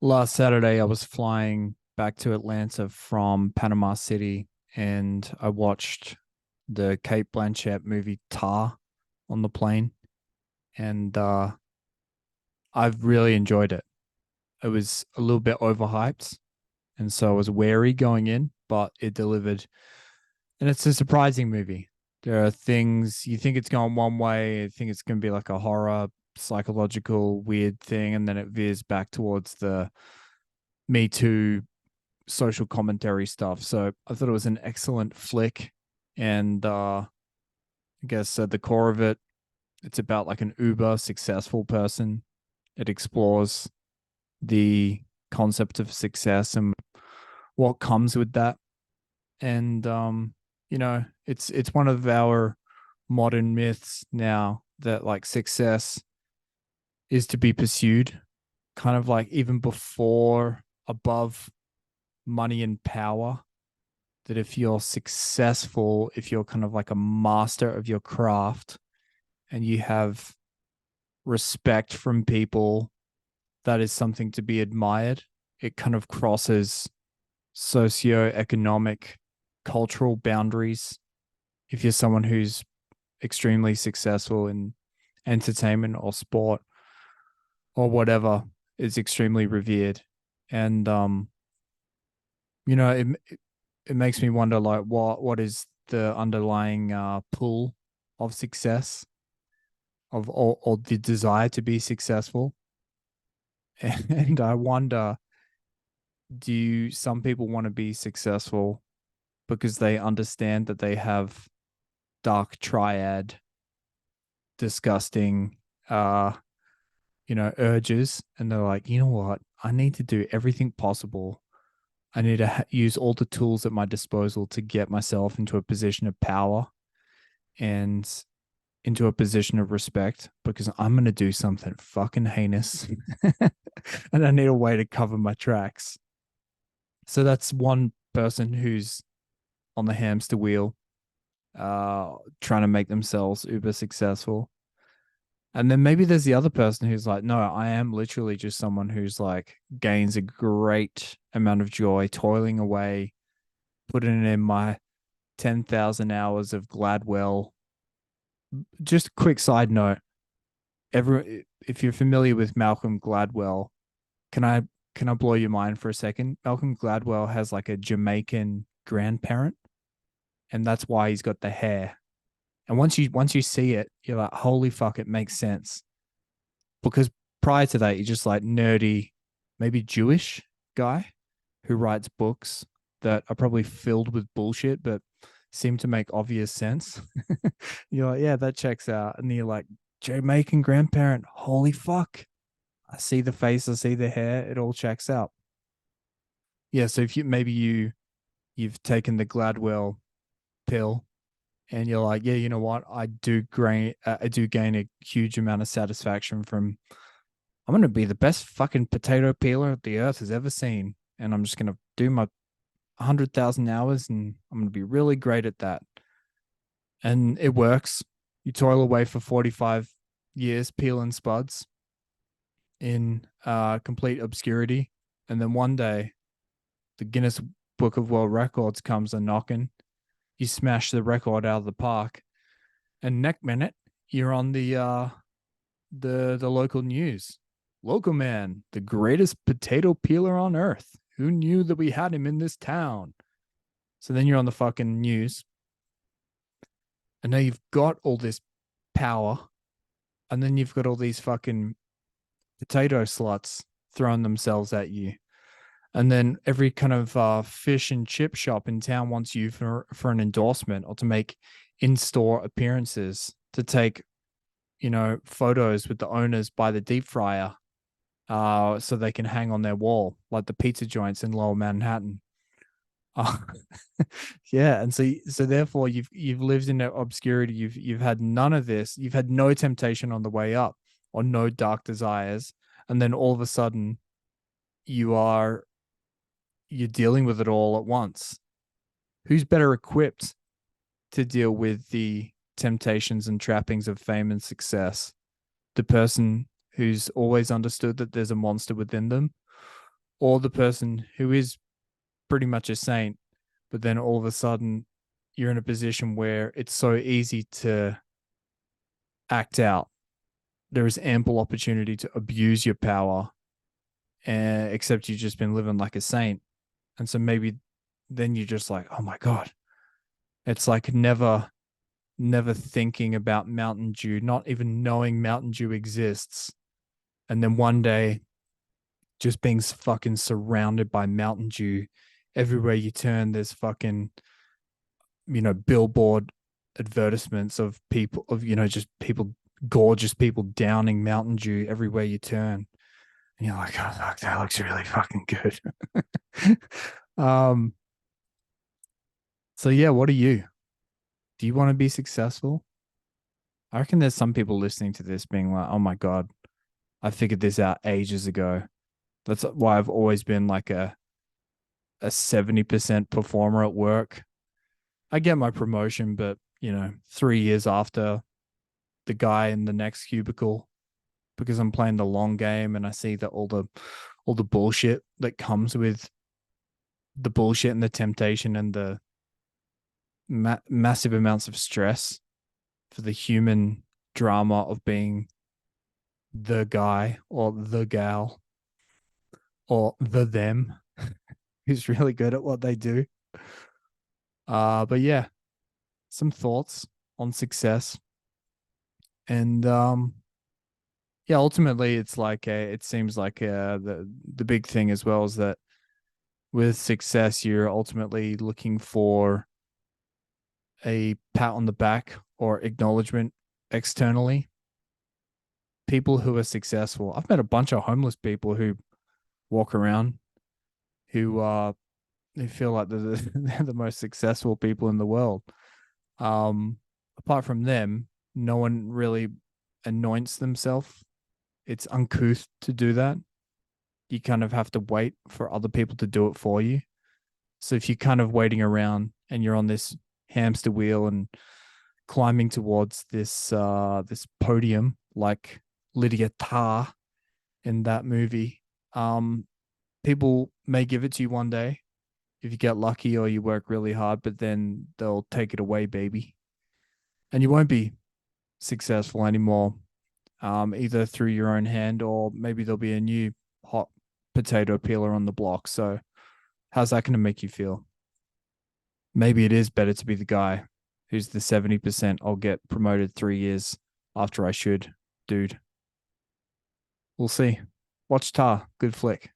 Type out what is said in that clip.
Last Saturday, I was flying back to Atlanta from Panama City, and I watched the Kate Blanchett movie Tar on the plane, and I've really enjoyed it. It was a little bit overhyped, and so I was wary going in, but it delivered. And it's a surprising movie. There are things you think it's going one way, you think it's going to be like a horror, psychological, weird thing, and then it veers back towards the Me Too social commentary stuff. So I thought it was an excellent flick. And I guess at the core of it, it's about like an uber successful person. It explores the concept of success and what comes with that. And it's one of our modern myths now that like success is to be pursued, kind of like even before above money and power, that if you're successful, if you're kind of like a master of your craft and you have respect from people, that is something to be admired. It kind of crosses socio-economic, cultural boundaries. If you're someone who's extremely successful in entertainment or sport or whatever, is extremely revered. And you know, it makes me wonder like what is the underlying pull of success of or the desire to be successful. And I wonder, do some people want to be successful because they understand that they have dark triad disgusting urges, and they're like, you know what, I need to do everything possible. I need to use all the tools at my disposal to get myself into a position of power and into a position of respect because I'm going to do something fucking heinous and I need a way to cover my tracks. So that's one person who's on the hamster wheel, trying to make themselves uber successful. And then maybe there's the other person who's like, no, I am literally just someone who's like gains a great amount of joy toiling away, putting in my 10,000 hours of Gladwell. Just a quick side note, if you're familiar with Malcolm Gladwell, can I can I blow your mind for a second? Malcolm Gladwell has like a Jamaican grandparent, and that's why he's got the hair. And once you see it, you're like, holy fuck, it makes sense. Because prior to that, you're just like nerdy, maybe Jewish guy who writes books that are probably filled with bullshit, but seem to make obvious sense. You're like, yeah, that checks out. And you're like, Jamaican grandparent, holy fuck. I see the face, I see the hair, it all checks out. Yeah, so if you maybe you've taken the Gladwell pill and you're like, yeah, you know what? I do gain a huge amount of satisfaction from I'm gonna be the best fucking potato peeler the earth has ever seen. And I'm just gonna do my 100,000 hours and I'm gonna be really great at that. And it works. You toil away for 45 years peeling spuds in complete obscurity. And then one day the Guinness Book of World Records comes a knocking. You smash the record out of the park, and next minute you're on the local news. Local man, the greatest potato peeler on earth. Who knew that we had him in this town? So then you're on the fucking news, and now you've got all this power, and then you've got all these fucking potato sluts throwing themselves at you. And then every kind of fish and chip shop in town wants you for an endorsement or to make in-store appearances, to take photos with the owners by the deep fryer, so they can hang on their wall like the pizza joints in Lower Manhattan. Uh, yeah, and so therefore you've lived in obscurity. You've had none of this. You've had no temptation on the way up, or no dark desires, and then all of a sudden you are you're dealing with it all at once. Who's better equipped to deal with the temptations and trappings of fame and success? The person who's always understood that there's a monster within them, or the person who is pretty much a saint, but then all of a sudden you're in a position where it's so easy to act out. There is ample opportunity to abuse your power, except you've just been living like a saint. And so maybe then you're just like, oh my God. It's like never thinking about Mountain Dew, not even knowing Mountain Dew exists. And then one day just being fucking surrounded by Mountain Dew. Everywhere you turn, there's fucking, billboard advertisements of people, just people, gorgeous people downing Mountain Dew everywhere you turn. And you're like, oh, fuck, that looks really fucking good. um, so yeah, what are you? Do you want to be successful? I reckon there's some people listening to this being like, oh my God, I figured this out ages ago. That's why I've always been like a 70% performer at work. I get my promotion, but 3 years after the guy in the next cubicle, because I'm playing the long game and I see that all the bullshit that comes with the bullshit and the temptation and the massive amounts of stress for the human drama of being the guy or the gal or the them who's really good at what they do. But yeah, some thoughts on success. And yeah, ultimately it's like it seems like the big thing as well is that with success you're ultimately looking for a pat on the back or acknowledgement externally. People who are successful. I've met a bunch of homeless people who walk around who feel like they're the most successful people in the world. Apart from them, no one really anoints themselves. It's uncouth to do that. You kind of have to wait for other people to do it for you. So if you're kind of waiting around and you're on this hamster wheel and climbing towards this podium like Lydia Tarr in that movie, people may give it to you one day if you get lucky or you work really hard, but then they'll take it away, baby. And you won't be successful anymore, either through your own hand or maybe there'll be a new hot potato peeler on the block. So, how's that going to make you feel? Maybe it is better to be the guy who's the 70%. I'll get promoted 3 years after I should, dude. We'll see. Watch Tar. Good flick.